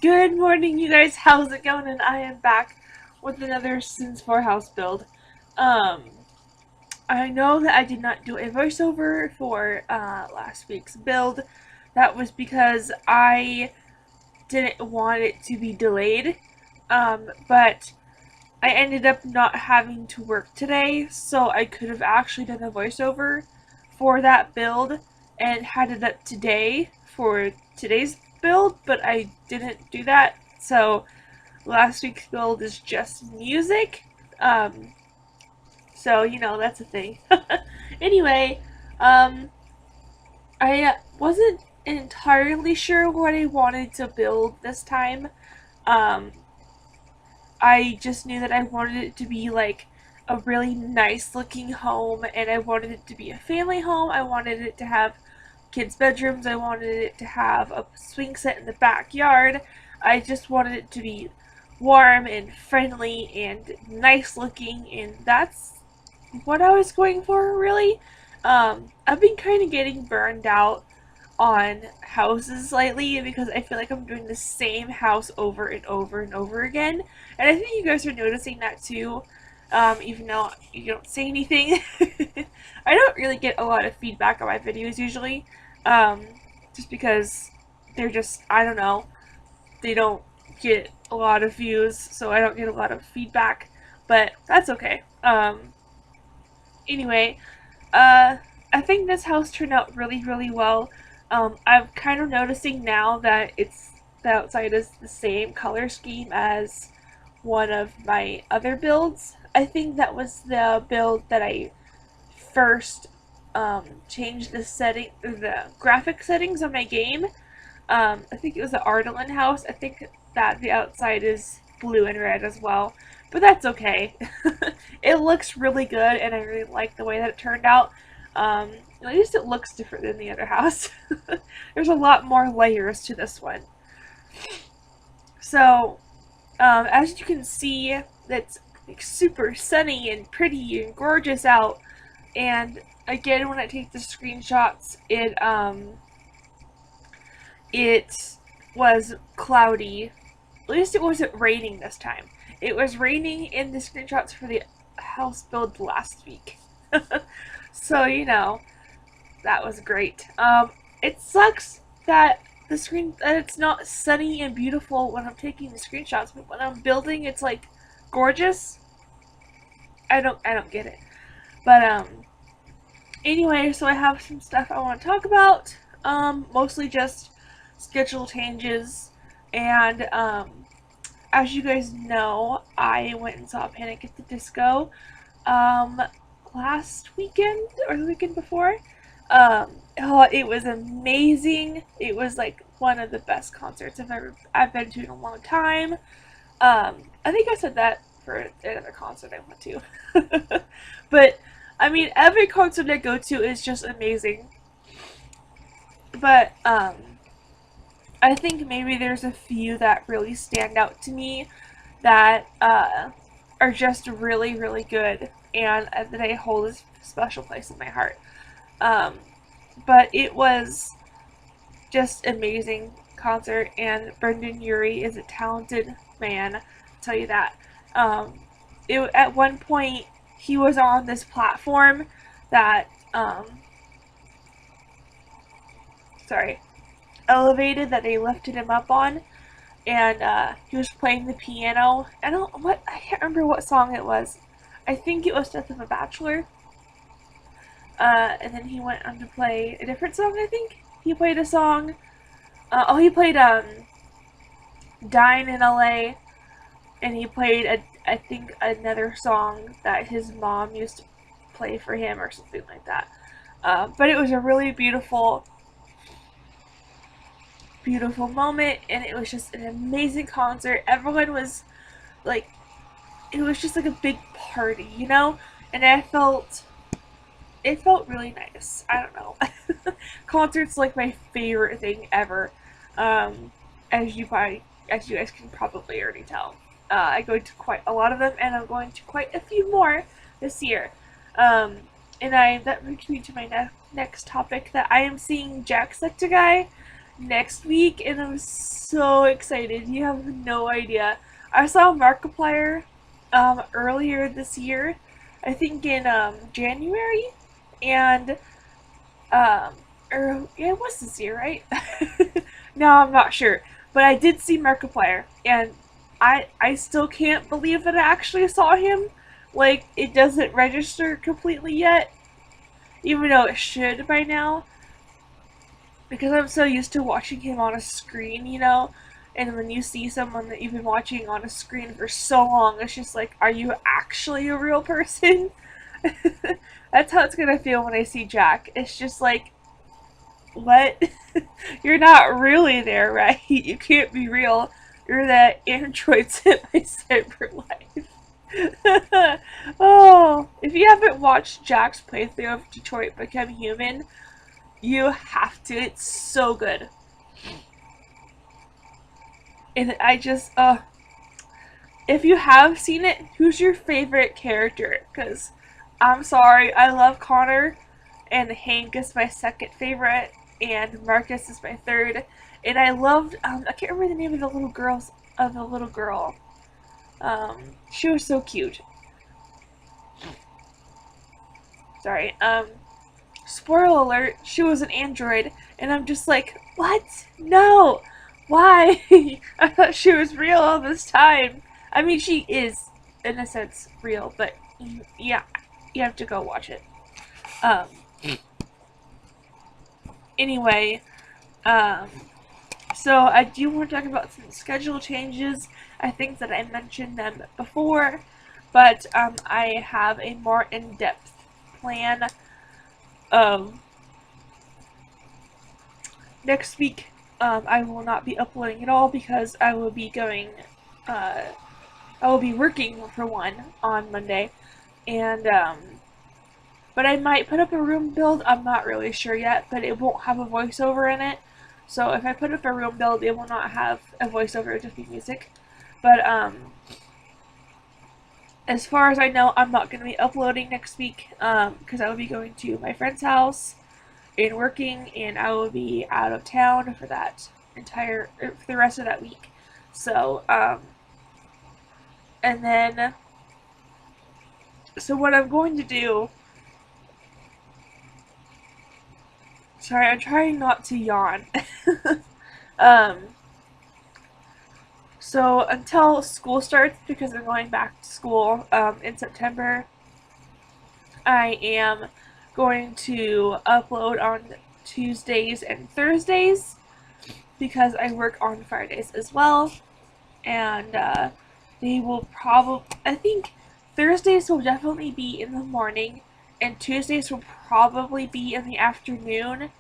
Good morning, you guys. How's it going? And I am back with another Sims 4 house build. Um, I know that I did not do a voiceover for last week's build. That was because I didn't want it to be delayed. But I ended up not having to work today, so I could have actually done a voiceover for that build and had it up today for today's build, but I didn't do that. So last week's build is just music. Um, so that's a thing. Anyway, um, I wasn't entirely sure what I wanted to build this time. Um, I just knew that I wanted it to be like a really nice looking home, and I wanted it to be a family home. I wanted it to have kids' bedrooms. I wanted it to have a swing set in the backyard. I just wanted it to be warm and friendly and nice looking, and that's what I was going for, really. I've been kind of getting burned out on houses lately because I feel like I'm doing the same house over and over and over again. And I think you guys are noticing that too, even though you don't say anything. I don't really get a lot of feedback on my videos usually, just because they're just, I don't know, they don't get a lot of views, so I don't get a lot of feedback, but that's okay. Anyway, I think this house turned out really, really well. I'm kind of noticing now that the outside is the same color scheme as one of my other builds. I think that was the build that I first changed the graphic settings on my game. I think it was the Ardalin house. I think that the outside is blue and red as well, but that's okay. It looks really good, and I really like the way that it turned out. At least it looks different than the other house. There's a lot more layers to this one. So, as you can see, it's like super sunny and pretty and gorgeous out. And again, when I take the screenshots, it was cloudy. At least it wasn't raining this time. It was raining in the screenshots for the house build last week. So, that was great. It sucks that that it's not sunny and beautiful when I'm taking the screenshots, but when I'm building, it's like gorgeous. I don't get it. But anyway, so I have some stuff I want to talk about. Mostly just schedule changes, and as you guys know, I went and saw Panic at the Disco last weekend or the weekend before. Oh, it was amazing. It was like one of the best concerts I've been to in a long time. I think I said that for another concert I went to. But I mean, every concert I go to is just amazing. But I think maybe there's a few that really stand out to me that are just really, really good, and that I hold a special place in my heart. But it was just amazing concert, and Brendan Urie is a talented man, I'll tell you that. At one point, he was on this platform that, elevated that they lifted him up on, and he was playing the piano. I can't remember what song it was. I think it was Death of a Bachelor. And then he went on to play a different song, I think. He played a song. He played, Dying in LA. And he played, I think, another song that his mom used to play for him or something like that. But it was a really beautiful, beautiful moment, and it was just an amazing concert. Everyone was, like, it was just like a big party, And it felt really nice. I don't know. Concerts like my favorite thing ever. As you guys can probably already tell. I go to quite a lot of them, and I'm going to quite a few more this year. And that brings me to my next topic, that I am seeing Jacksepticeye next week, and I'm so excited. You have no idea. I saw Markiplier earlier this year, I think in January, and or yeah, it was this year, right? No, I'm not sure, but I did see Markiplier, and I still can't believe that I actually saw him. Like, it doesn't register completely yet, even though it should by now, because I'm so used to watching him on a screen, you know? And when you see someone that you've been watching on a screen for so long, it's just like, are you actually a real person? That's how it's gonna feel when I see Jack. It's just like, what? You're not really there, right? You can't be real. You're that android sent by CyberLife. Oh, if you haven't watched Jack's playthrough of Detroit Become Human, you have to. It's so good. And I just, if you have seen it, who's your favorite character? Because I'm sorry, I love Connor, and Hank is my second favorite, and Marcus is my third. And I loved, I can't remember the name of the little girl. She was so cute. Sorry. Spoiler alert, she was an android, and I'm just like, what? No! Why? I thought she was real all this time. I mean, she is, in a sense, real, but yeah, you have to go watch it. Um, anyway, um, so I do want to talk about some schedule changes. I think that I mentioned them before, but I have a more in-depth plan of next week. I will not be uploading at all because I will be going, I will be working for one on Monday, and but I might put up a room build. I'm not really sure yet, but it won't have a voiceover in it. So if I put up a room build, it will not have a voiceover, just be music. But as far as I know, I'm not going to be uploading next week because I will be going to my friend's house and working, and I will be out of town for for the rest of that week. So and then, so what I'm going to do, sorry, I'm trying not to yawn. um, so until school starts, because I'm going back to school in September, I am going to upload on Tuesdays and Thursdays because I work on Fridays as well, and they will probably, I think Thursdays will definitely be in the morning, and Tuesdays will probably be in the afternoon,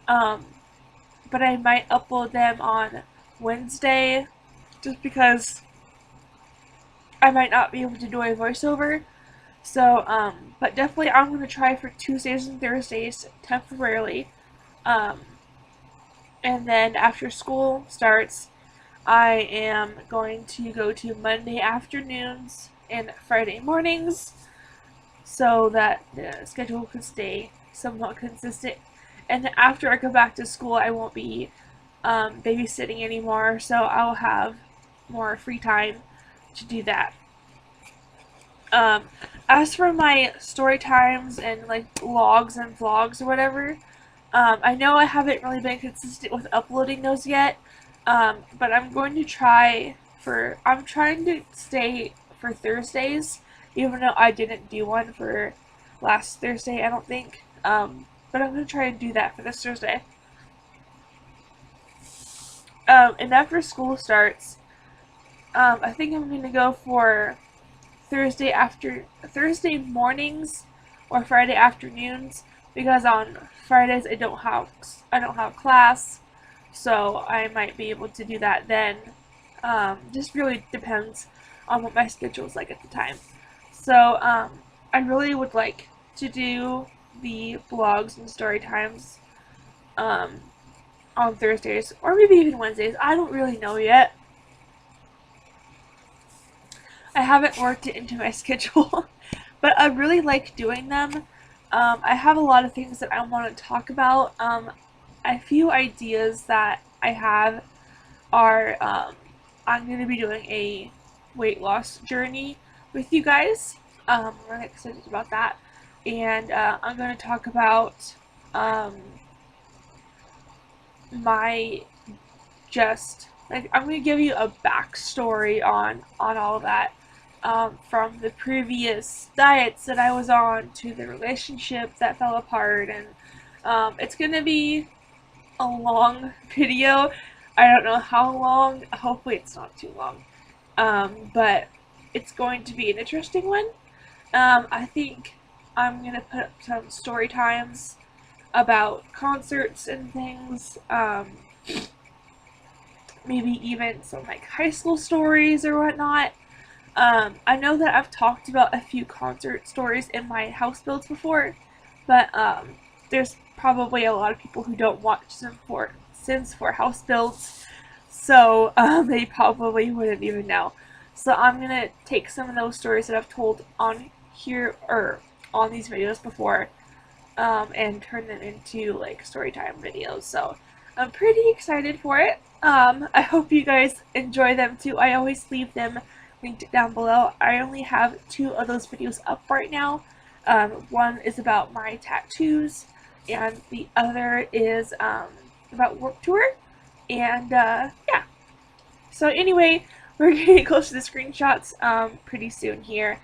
but I might upload them on Wednesday just because I might not be able to do a voiceover. So, but definitely I'm going to try for Tuesdays and Thursdays temporarily. Um, and then after school starts, I am going to go to Monday afternoons and Friday mornings so that the schedule can stay somewhat consistent. And then after I go back to school, I won't be babysitting anymore, so I'll have more free time to do that. As for my story times and like logs and vlogs or whatever, I know I haven't really been consistent with uploading those yet, but I'm going to I'm trying to stay for Thursdays, even though I didn't do one for last Thursday, I don't think, but I'm going to try and do that for this Thursday. And after school starts, I think I'm going to go for Thursday mornings or Friday afternoons, because on Fridays I don't have class, so I might be able to do that then. Just really depends on what my schedule is like at the time. So I really would like to do the vlogs and story times on Thursdays, or maybe even Wednesdays. I don't really know yet. I haven't worked it into my schedule, but I really like doing them. I have a lot of things that I want to talk about. A few ideas that I have are I'm going to be doing a weight loss journey with you guys. I'm really excited about that. And I'm going to talk about my I'm going to give you a backstory on all of that. From the previous diets that I was on to the relationship that fell apart, and it's going to be a long video. I don't know how long. Hopefully it's not too long. But it's going to be an interesting one. I think I'm going to put up some story times about concerts and things. Maybe even some like high school stories or whatnot. I know that I've talked about a few concert stories in my house builds before, but there's probably a lot of people who don't watch Sims 4 house builds, so they probably wouldn't even know. So I'm gonna take some of those stories that I've told on here or on these videos before, and turn them into like storytime videos. So I'm pretty excited for it. I hope you guys enjoy them too. I always leave them linked down below. I only have 2 of those videos up right now. One is about my tattoos, and the other is about Warped Tour. And yeah. So anyway, we're getting close to the screenshots pretty soon here.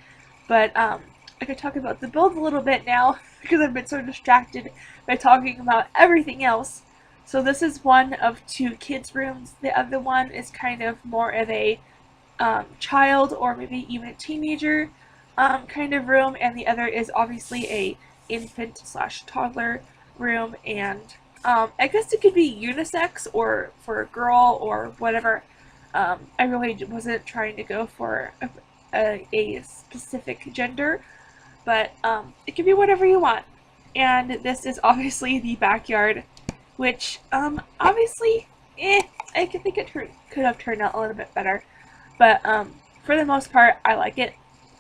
But I could talk about the build a little bit now because I've been so distracted by talking about everything else. So this is one of 2 kids' rooms. The other one is kind of more of a child or maybe even a teenager kind of room, and the other is obviously a infant / toddler room, and I guess it could be unisex or for a girl or whatever. I really wasn't trying to go for a specific gender, but it could be whatever you want. And this is obviously the backyard, which obviously I think it could have turned out a little bit better. But for the most part, I like it.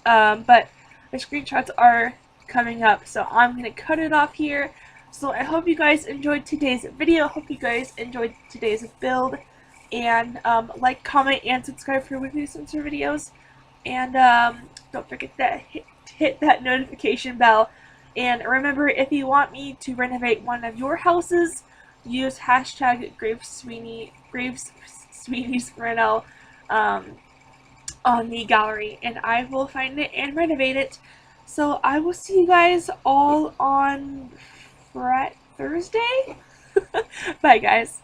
But the screenshots are coming up, so I'm going to cut it off here. So I hope you guys enjoyed today's video. Hope you guys enjoyed today's build. And like, comment, and subscribe for weekly sensor videos. And don't forget to hit that notification bell. And remember, if you want me to renovate one of your houses, use hashtag Sweeney's Reno on the gallery, and I will find it and renovate it. So I will see you guys all on Thursday. Bye guys.